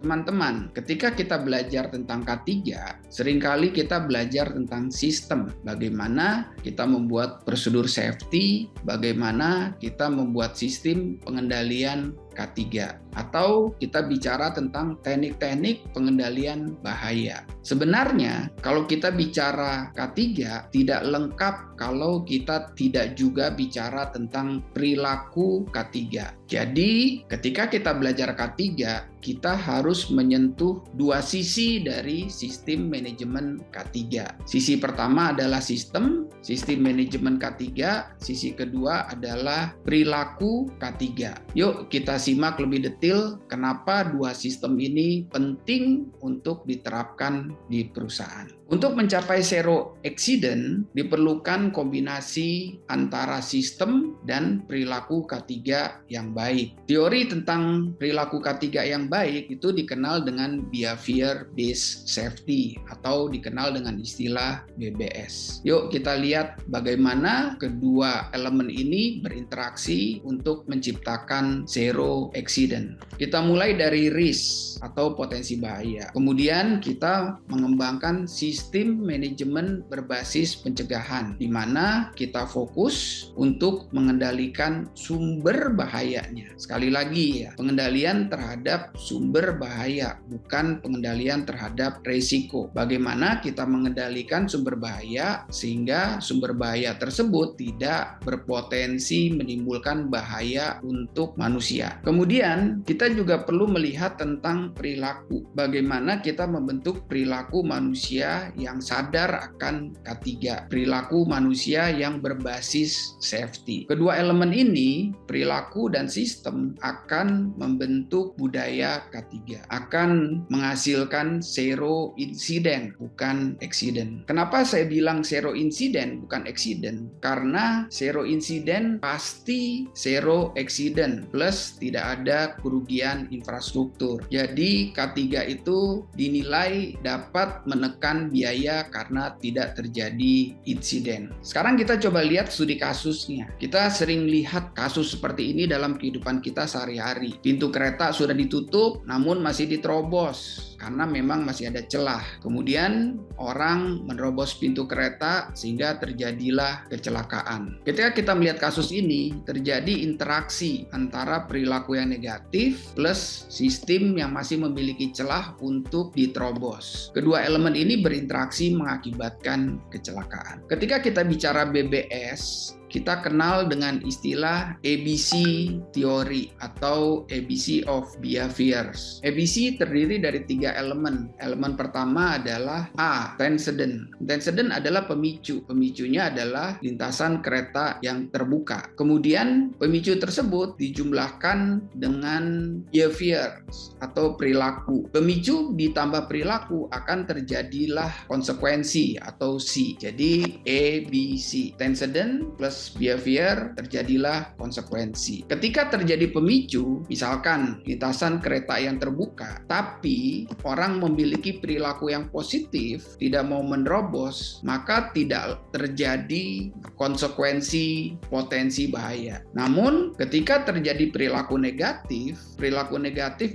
Teman-teman, ketika kita belajar tentang K3, seringkali kita belajar tentang sistem. Bagaimana kita membuat prosedur safety, bagaimana kita membuat sistem pengendalian K3. Atau kita bicara tentang teknik-teknik pengendalian bahaya. Sebenarnya, kalau kita bicara K3, tidak lengkap kalau kita tidak juga bicara tentang perilaku K3. Jadi, ketika kita belajar K3, kita harus menyentuh dua sisi dari sistem manajemen K3. Sisi pertama adalah sistem manajemen K3, sisi kedua adalah perilaku K3. Yuk kita simak lebih detail kenapa dua sistem ini penting untuk diterapkan di perusahaan. Untuk mencapai zero accident diperlukan kombinasi antara sistem dan perilaku K3 yang baik. Teori tentang perilaku K3 yang baik itu dikenal dengan behavior based safety atau dikenal dengan istilah BBS. Yuk kita lihat bagaimana kedua elemen ini berinteraksi untuk menciptakan zero accident. Kita mulai dari risk atau potensi bahaya. Kemudian kita mengembangkan sistem manajemen berbasis pencegahan, di mana kita fokus untuk mengendalikan sumber bahayanya. Sekali lagi ya, pengendalian terhadap sumber bahaya, bukan pengendalian terhadap resiko. Bagaimana kita mengendalikan sumber bahaya sehingga sumber bahaya tersebut tidak berpotensi menimbulkan bahaya untuk manusia. Kemudian kita juga perlu melihat tentang perilaku. Bagaimana kita membentuk perilaku manusia yang sadar akan K3, perilaku manusia yang berbasis safety. Kedua elemen ini, perilaku dan sistem, akan membentuk budaya K3, akan menghasilkan zero incident, bukan accident. Kenapa saya bilang zero incident, bukan accident? Karena zero incident pasti zero accident, plus tidak ada kerugian infrastruktur. Jadi K3 itu dinilai dapat menekan biaya karena tidak terjadi insiden. Sekarang kita coba lihat studi kasusnya. Kita sering lihat kasus seperti ini dalam kehidupan kita sehari-hari. Pintu kereta sudah ditutup namun masih diterobos karena memang masih ada celah. Kemudian orang menerobos pintu kereta sehingga terjadilah kecelakaan. Ketika kita melihat kasus ini, terjadi interaksi antara perilaku yang negatif plus sistem yang masih memiliki celah untuk diterobos. Kedua elemen ini berinteraksi mengakibatkan kecelakaan. Ketika kita bicara BBS, kita kenal dengan istilah ABC Theory atau ABC of Behaviors. ABC terdiri dari 3 elemen. Elemen pertama adalah A, antecedent. Antecedent adalah pemicu. Pemicunya adalah lintasan kereta yang terbuka. Kemudian pemicu tersebut dijumlahkan dengan behaviors atau perilaku. Pemicu ditambah perilaku akan terjadilah konsekuensi atau C. Jadi ABC. Antecedent plus behavior, terjadilah konsekuensi. Ketika terjadi pemicu, misalkan lintasan kereta yang terbuka, tapi orang memiliki perilaku yang positif, tidak mau menerobos, maka tidak terjadi konsekuensi potensi bahaya. Namun, ketika terjadi perilaku negatif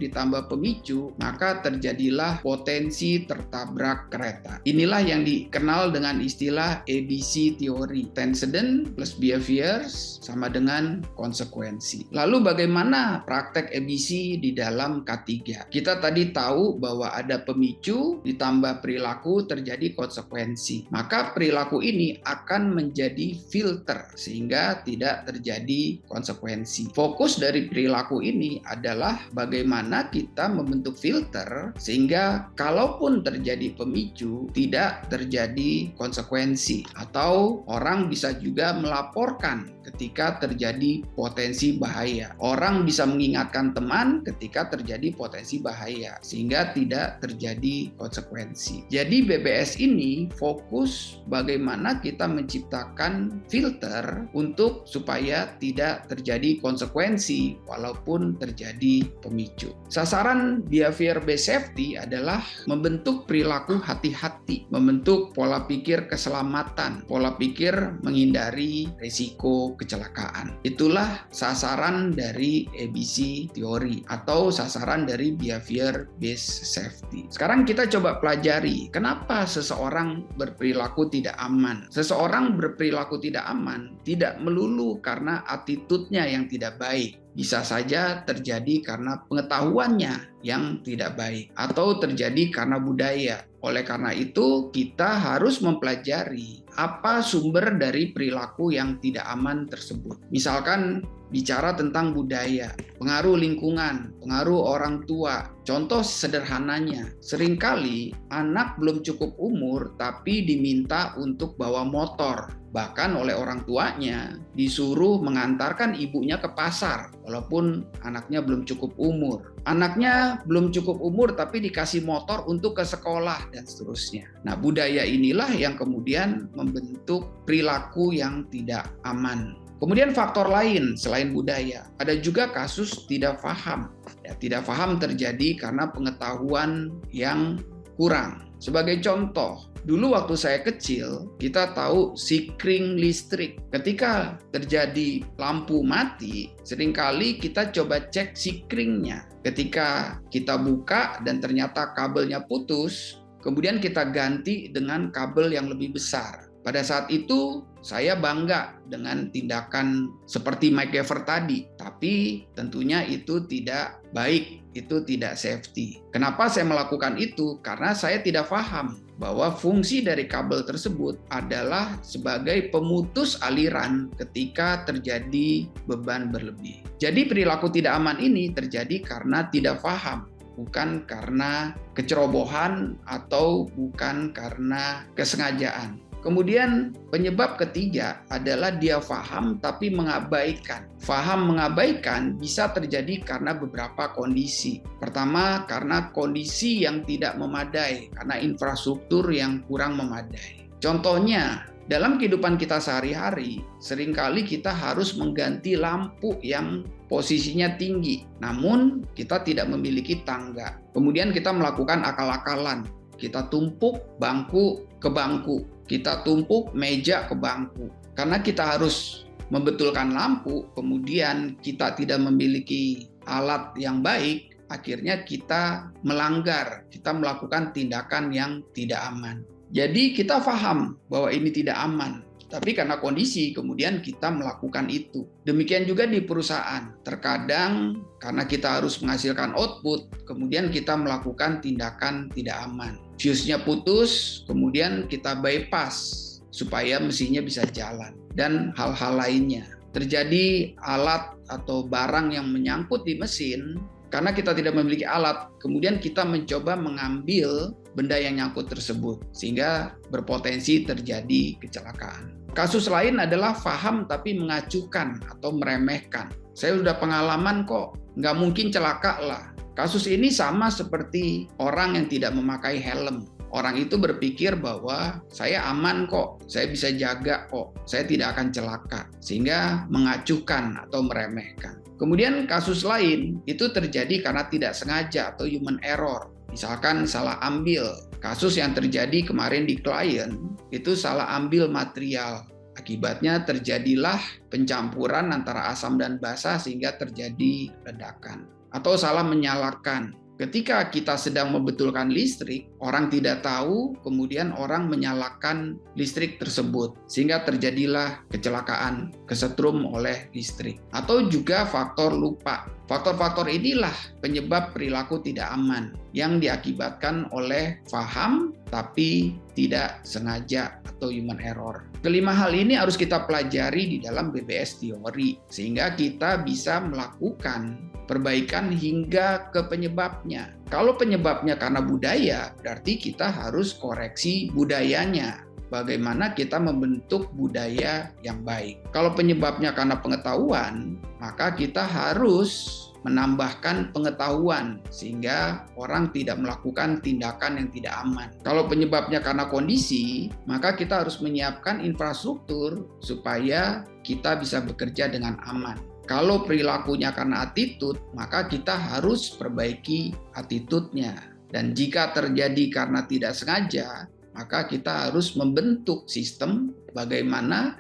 ditambah pemicu, maka terjadilah potensi tertabrak kereta. Inilah yang dikenal dengan istilah ABC teori. Antecedent plus behaviors sama dengan konsekuensi. Lalu bagaimana praktek ABC di dalam K3? Kita tadi tahu bahwa ada pemicu ditambah perilaku terjadi konsekuensi. Maka perilaku ini akan menjadi filter sehingga tidak terjadi konsekuensi. Fokus dari perilaku ini adalah bagaimana kita membentuk filter sehingga kalaupun terjadi pemicu tidak terjadi konsekuensi, atau orang bisa juga melaporkan ketika terjadi potensi bahaya. Orang bisa mengingatkan teman ketika terjadi potensi bahaya sehingga tidak terjadi konsekuensi. Jadi BBS ini fokus bagaimana kita menciptakan filter untuk supaya tidak terjadi konsekuensi walaupun terjadi pemicu. Sasaran behavior based safety adalah membentuk perilaku hati-hati, membentuk pola pikir keselamatan, pola pikir menghindari risiko kecelakaan. Itulah sasaran dari ABC teori atau sasaran dari behavior based safety. Sekarang kita coba pelajari kenapa seseorang berperilaku tidak aman. Seseorang berperilaku tidak aman tidak melulu karena attitude-nya yang tidak baik. Bisa saja terjadi karena pengetahuannya yang tidak baik atau terjadi karena budaya. Oleh karena itu, kita harus mempelajari apa sumber dari perilaku yang tidak aman tersebut. Misalkan bicara tentang budaya, pengaruh lingkungan, pengaruh orang tua. Contoh sederhananya, seringkali anak belum cukup umur tapi diminta untuk bawa motor. Bahkan oleh orang tuanya disuruh mengantarkan ibunya ke pasar walaupun anaknya belum cukup umur. Anaknya belum cukup umur tapi dikasih motor untuk ke sekolah dan seterusnya. Nah, budaya inilah yang kemudian membentuk perilaku yang tidak aman. Kemudian faktor lain selain budaya, ada juga kasus tidak paham. Tidak paham terjadi karena pengetahuan yang kurang. Sebagai contoh, dulu waktu saya kecil, kita tahu sikring listrik. Ketika terjadi lampu mati, seringkali kita coba cek sikringnya. Ketika kita buka dan ternyata kabelnya putus, kemudian kita ganti dengan kabel yang lebih besar. Pada saat itu, saya bangga dengan tindakan seperti MacGyver tadi, tapi tentunya itu tidak baik, itu tidak safety. Kenapa saya melakukan itu? Karena saya tidak paham bahwa fungsi dari kabel tersebut adalah sebagai pemutus aliran ketika terjadi beban berlebih. Jadi perilaku tidak aman ini terjadi karena tidak paham, bukan karena kecerobohan atau bukan karena kesengajaan. Kemudian penyebab ketiga adalah dia paham tapi mengabaikan. Paham mengabaikan bisa terjadi karena beberapa kondisi. Pertama, karena kondisi yang tidak memadai, karena infrastruktur yang kurang memadai. Contohnya, dalam kehidupan kita sehari-hari, seringkali kita harus mengganti lampu yang posisinya tinggi, namun kita tidak memiliki tangga. Kemudian kita melakukan akal-akalan. Kita tumpuk bangku ke bangku, kita tumpuk meja ke bangku. Karena kita harus membetulkan lampu, kemudian kita tidak memiliki alat yang baik, akhirnya kita melanggar, kita melakukan tindakan yang tidak aman. Jadi kita paham bahwa ini tidak aman, tapi karena kondisi kemudian kita melakukan itu. Demikian juga di perusahaan. Terkadang karena kita harus menghasilkan output, kemudian kita melakukan tindakan tidak aman. Fuse-nya putus, kemudian kita bypass supaya mesinnya bisa jalan. Dan hal-hal lainnya. Terjadi alat atau barang yang menyangkut di mesin, karena kita tidak memiliki alat, kemudian kita mencoba mengambil benda yang nyangkut tersebut, sehingga berpotensi terjadi kecelakaan. Kasus lain adalah paham tapi mengacuhkan atau meremehkan. Saya sudah pengalaman kok, nggak mungkin celaka lah. Kasus ini sama seperti orang yang tidak memakai helm. Orang itu berpikir bahwa saya aman kok, saya bisa jaga kok, saya tidak akan celaka. Sehingga mengacuhkan atau meremehkan. Kemudian kasus lain itu terjadi karena tidak sengaja atau human error. Misalkan salah ambil. Kasus yang terjadi kemarin di klien itu salah ambil material. Akibatnya terjadilah pencampuran antara asam dan basa sehingga terjadi ledakan. Atau salah menyalakan. Ketika kita sedang membetulkan listrik, orang tidak tahu, kemudian orang menyalakan listrik tersebut, sehingga terjadilah kecelakaan, kesetrum oleh listrik. Atau juga faktor lupa. Faktor-faktor inilah penyebab perilaku tidak aman, yang diakibatkan oleh paham, tapi tidak sengaja atau human error. Kelima hal ini harus kita pelajari di dalam BBS teori, sehingga kita bisa melakukan perbaikan hingga ke penyebabnya. Kalau penyebabnya karena budaya, berarti kita harus koreksi budayanya. Bagaimana kita membentuk budaya yang baik. Kalau penyebabnya karena pengetahuan, maka kita harus menambahkan pengetahuan sehingga orang tidak melakukan tindakan yang tidak aman. Kalau penyebabnya karena kondisi, maka kita harus menyiapkan infrastruktur supaya kita bisa bekerja dengan aman. Kalau perilakunya karena attitude, maka kita harus perbaiki attitude-nya. Dan jika terjadi karena tidak sengaja, maka kita harus membentuk sistem bagaimana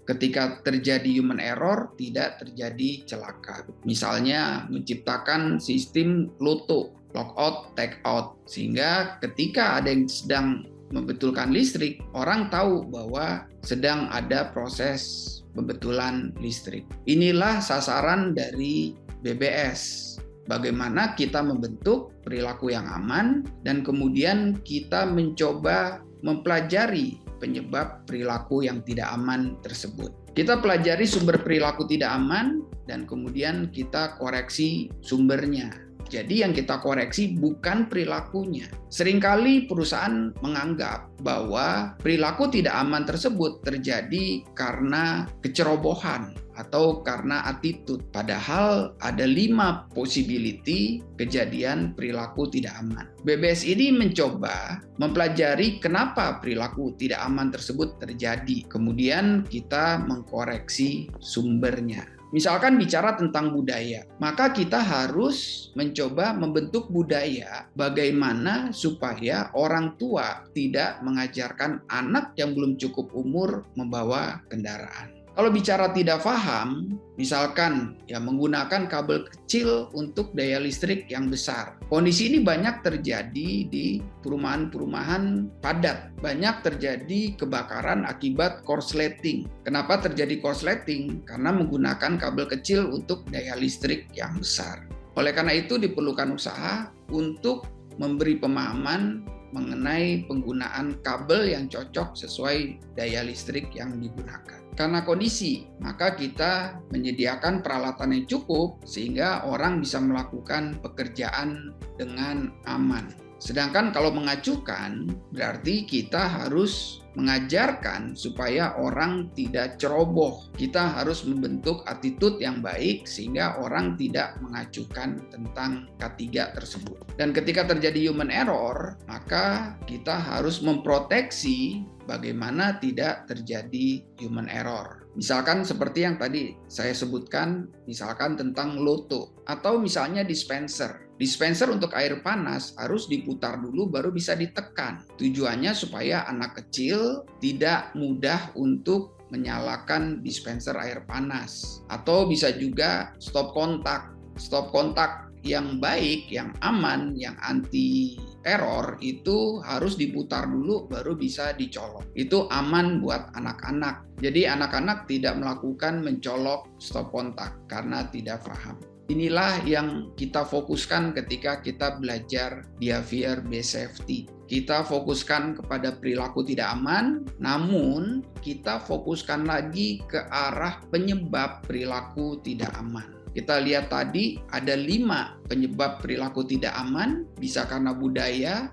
ketika terjadi human error tidak terjadi celaka. Misalnya menciptakan sistem LOTO, lockout, tagout, sehingga ketika ada yang sedang membetulkan listrik, orang tahu bahwa sedang ada proses pembetulan listrik. Inilah sasaran dari BBS. Bagaimana kita membentuk perilaku yang aman dan kemudian kita mencoba mempelajari penyebab perilaku yang tidak aman tersebut. Kita pelajari sumber perilaku tidak aman dan kemudian kita koreksi sumbernya. Jadi yang kita koreksi bukan perilakunya. Seringkali perusahaan menganggap bahwa perilaku tidak aman tersebut terjadi karena kecerobohan atau karena attitude. Padahal ada 5 possibility kejadian perilaku tidak aman. BBS ini mencoba mempelajari kenapa perilaku tidak aman tersebut terjadi. Kemudian kita mengkoreksi sumbernya. Misalkan bicara tentang budaya, maka kita harus mencoba membentuk budaya bagaimana supaya orang tua tidak mengajarkan anak yang belum cukup umur membawa kendaraan. Kalau bicara tidak paham, misalkan menggunakan kabel kecil untuk daya listrik yang besar. Kondisi ini banyak terjadi di perumahan-perumahan padat. Banyak terjadi kebakaran akibat korsleting. Kenapa terjadi korsleting? Karena menggunakan kabel kecil untuk daya listrik yang besar. Oleh karena itu diperlukan usaha untuk memberi pemahaman mengenai penggunaan kabel yang cocok sesuai daya listrik yang digunakan. Karena kondisi, maka kita menyediakan peralatan yang cukup sehingga orang bisa melakukan pekerjaan dengan aman. Sedangkan kalau mengacukan, berarti kita harus mengajarkan supaya orang tidak ceroboh. Kita harus membentuk attitude yang baik sehingga orang tidak mengacukan tentang K3 tersebut. Dan ketika terjadi human error, maka kita harus memproteksi bagaimana tidak terjadi human error. Misalkan seperti yang tadi saya sebutkan, misalkan tentang LOTO atau misalnya dispenser. Dispenser untuk air panas harus diputar dulu baru bisa ditekan. Tujuannya supaya anak kecil tidak mudah untuk menyalakan dispenser air panas. Atau bisa juga stop kontak. Stop kontak yang baik, yang aman, yang anti error itu harus diputar dulu baru bisa dicolok. Itu aman buat anak-anak. Jadi anak-anak tidak melakukan mencolok stop kontak karena tidak paham. Inilah yang kita fokuskan ketika kita belajar behavior based safety. Kita fokuskan kepada perilaku tidak aman, namun kita fokuskan lagi ke arah penyebab perilaku tidak aman. Kita lihat tadi ada 5 penyebab perilaku tidak aman, bisa karena budaya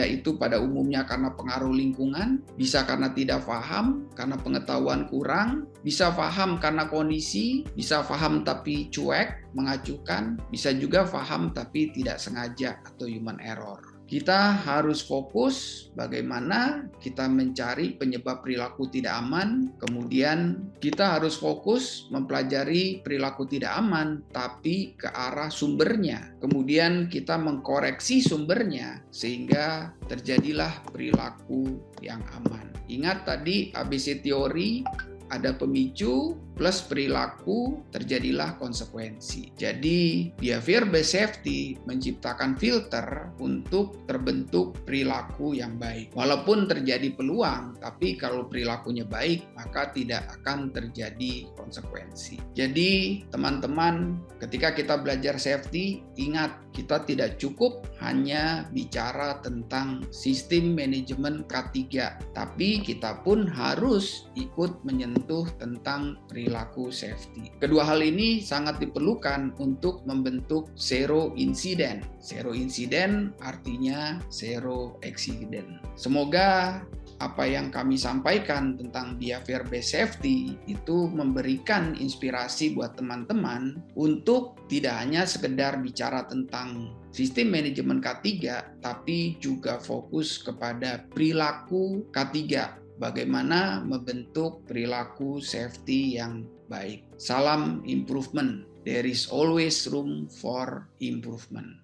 itu pada umumnya karena pengaruh lingkungan, bisa karena tidak paham, karena pengetahuan kurang, bisa paham karena kondisi, bisa paham tapi cuek, mengacukan, bisa juga paham tapi tidak sengaja atau human error. Kita harus fokus bagaimana kita mencari penyebab perilaku tidak aman, kemudian kita harus fokus mempelajari perilaku tidak aman, tapi ke arah sumbernya. Kemudian kita mengkoreksi sumbernya sehingga terjadilah perilaku yang aman. Ingat tadi ABC teori, ada pemicu plus perilaku, terjadilah konsekuensi. Jadi behavior based safety menciptakan filter untuk terbentuk perilaku yang baik. Walaupun terjadi peluang, tapi kalau perilakunya baik, maka tidak akan terjadi konsekuensi. Jadi teman-teman, ketika kita belajar safety, ingat kita tidak cukup hanya bicara tentang sistem manajemen K3, tapi kita pun harus ikut menyentuh tentang perilaku safety. Kedua hal ini sangat diperlukan untuk membentuk zero incident. Zero incident artinya zero accident. Semoga apa yang kami sampaikan tentang behavior based safety itu memberikan inspirasi buat teman-teman untuk tidak hanya sekedar bicara tentang sistem manajemen K3, tapi juga fokus kepada perilaku K3. Bagaimana membentuk perilaku safety yang baik. Salam improvement. There is always room for improvement.